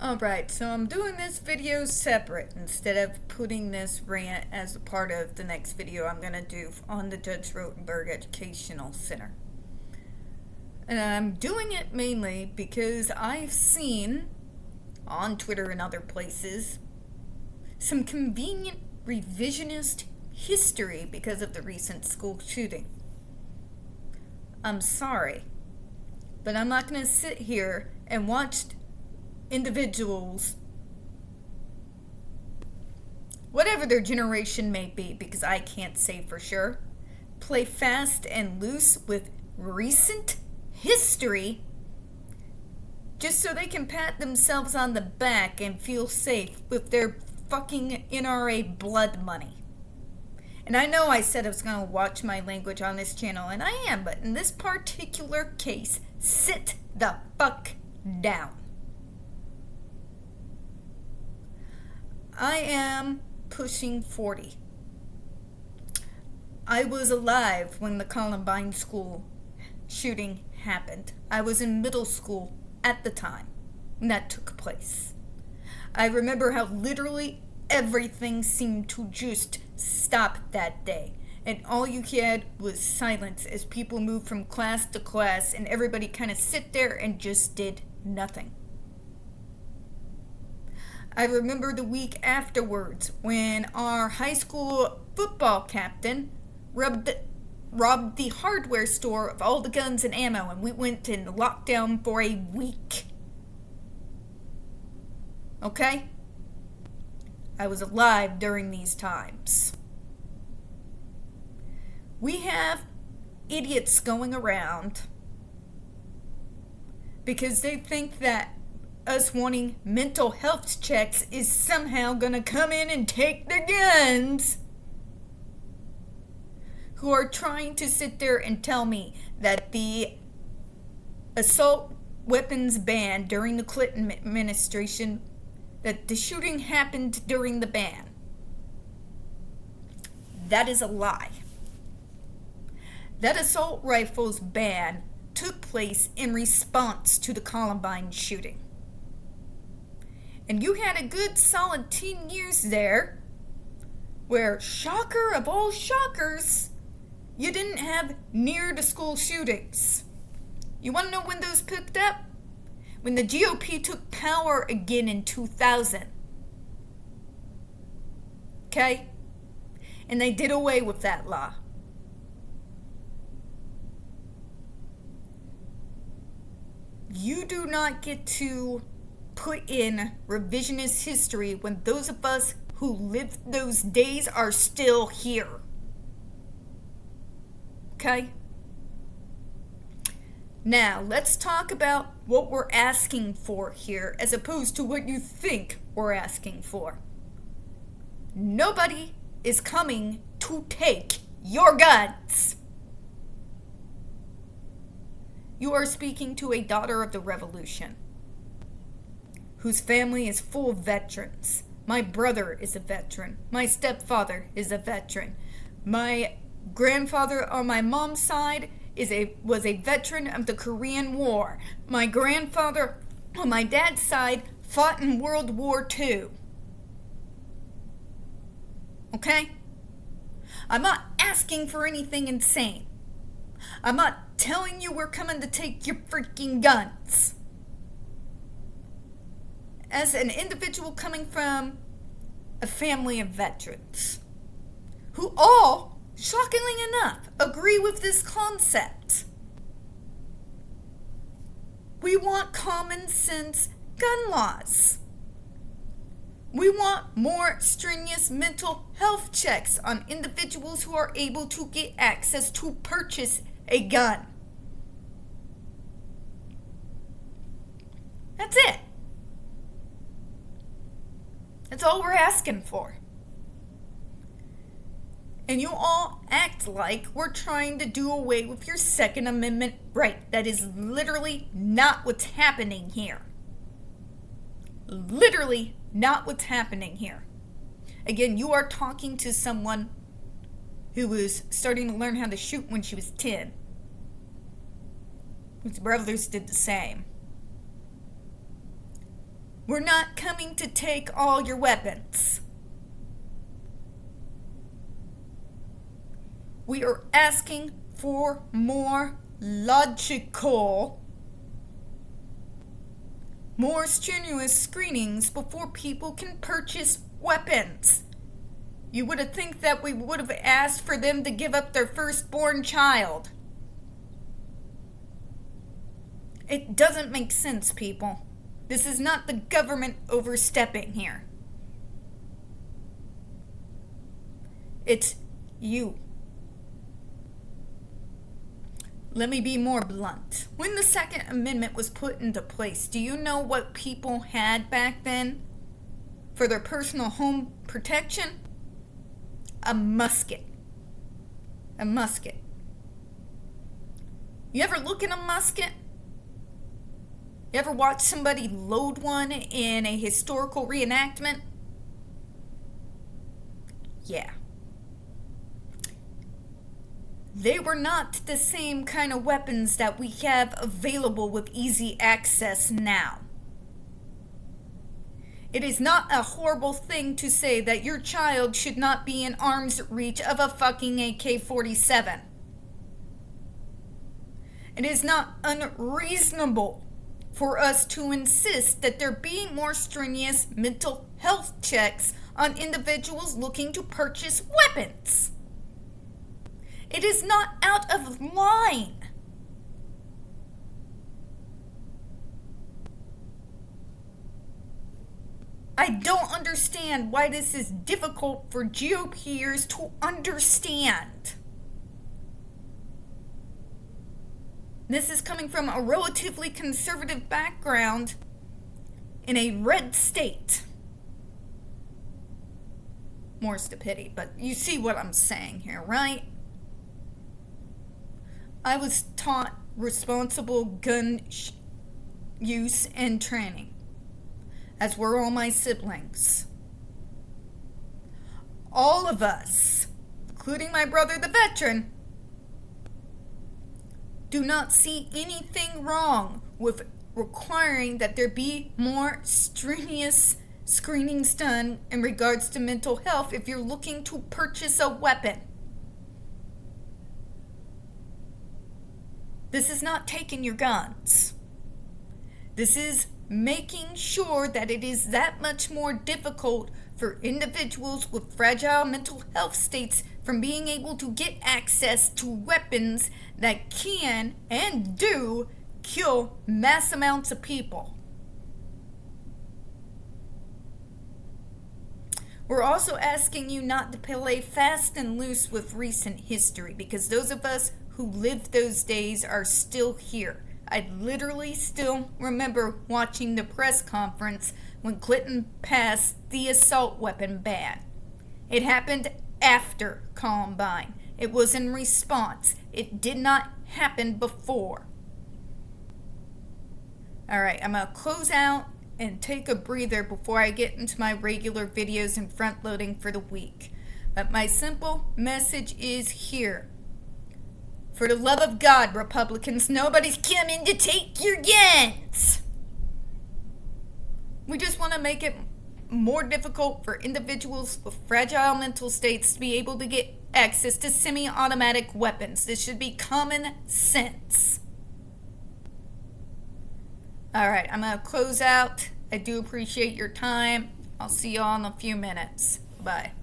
Alright, so I'm doing this video separate instead of putting this rant as a part of the next video I'm going to do on the Judge Rotenberg Educational Center. And I'm doing it mainly because I've seen, on Twitter and other places, some convenient revisionist history because of the recent school shooting. I'm sorry, but I'm not going to sit here and watch individuals, whatever their generation may be, because I can't say for sure, play fast and loose with recent history just so they can pat themselves on the back and feel safe with their fucking NRA blood money. And I know I said I was going to watch my language on this channel, and I am, but in this particular case, sit the fuck down. I am pushing 40. I was alive when the Columbine school shooting happened. I was in middle school at the time when that took place. I remember how literally everything seemed to just stop that day. And all you had was silence as people moved from class to class and everybody kind of sit there and just did nothing. I remember the week afterwards when our high school football captain robbed the hardware store of all the guns and ammo, and we went in lockdown for a week. Okay? I was alive during these times. We have idiots going around because they think that us wanting mental health checks is somehow gonna come in and take their guns, who are trying to sit there and tell me that the assault weapons ban during the Clinton administration, that the shooting happened during the ban. That is a lie. That assault rifles ban took place in response to the Columbine shooting. And you had a good solid 10 years there where, shocker of all shockers, you didn't have near the school shootings. You want to know when those picked up? When the GOP took power again in 2000. Okay? And they did away with that law. You do not get to put in revisionist history when those of us who lived those days are still here. Okay? Now, let's talk about what we're asking for here as opposed to what you think we're asking for. Nobody is coming to take your guns. You are speaking to a daughter of the revolution, whose family is full of veterans. My brother is a veteran. My stepfather is a veteran. My grandfather on my mom's side was a veteran of the Korean War. My grandfather on my dad's side fought in World War II. Okay? I'm not asking for anything insane. I'm not telling you we're coming to take your freaking guns. As an individual coming from a family of veterans who all, shockingly enough, agree with this concept. We want common sense gun laws. We want more strenuous mental health checks on individuals who are able to get access to purchase a gun. That's it. That's all we're asking for. And you all act like we're trying to do away with your Second Amendment right. That is literally not what's happening here. Literally not what's happening here. Again, you are talking to someone who was starting to learn how to shoot when she was 10. His brothers did the same. We're not coming to take all your weapons. We are asking for more logical, more strenuous screenings before people can purchase weapons. You would have think that we would have asked for them to give up their firstborn child. It doesn't make sense, people. This is not the government overstepping here. It's you. Let me be more blunt. When the Second Amendment was put into place, do you know what people had back then for their personal home protection? A musket. A musket. You ever look at a musket? You ever watch somebody load one in a historical reenactment? Yeah. They were not the same kind of weapons that we have available with easy access now. It is not a horrible thing to say that your child should not be in arm's reach of a fucking AK-47. It is not unreasonable for us to insist that there be more strenuous mental health checks on individuals looking to purchase weapons. It is not out of line. I don't understand why this is difficult for GOPers to understand. This is coming from a relatively conservative background in a red state. More's to pity, but you see what I'm saying here, right? I was taught responsible gun use and training, as were all my siblings. All of us, including my brother the veteran, do not see anything wrong with requiring that there be more strenuous screenings done in regards to mental health if you're looking to purchase a weapon. This is not taking your guns. This is making sure that it is that much more difficult for individuals with fragile mental health states from being able to get access to weapons that can and do kill mass amounts of people. We're also asking you not to play fast and loose with recent history, because those of us who lived those days are still here. I literally still remember watching the press conference when Clinton passed the assault weapon ban. It happened after Columbine. It was in response. It did not happen before. Alright, I'm going to close out and take a breather before I get into my regular videos and front loading for the week. But my simple message is here. For the love of God, Republicans, nobody's coming to take your guns. We just want to make it more difficult for individuals with fragile mental states to be able to get access to semi-automatic weapons. This should be common sense. Alright, I'm going to close out. I do appreciate your time. I'll see y'all in a few minutes. Bye.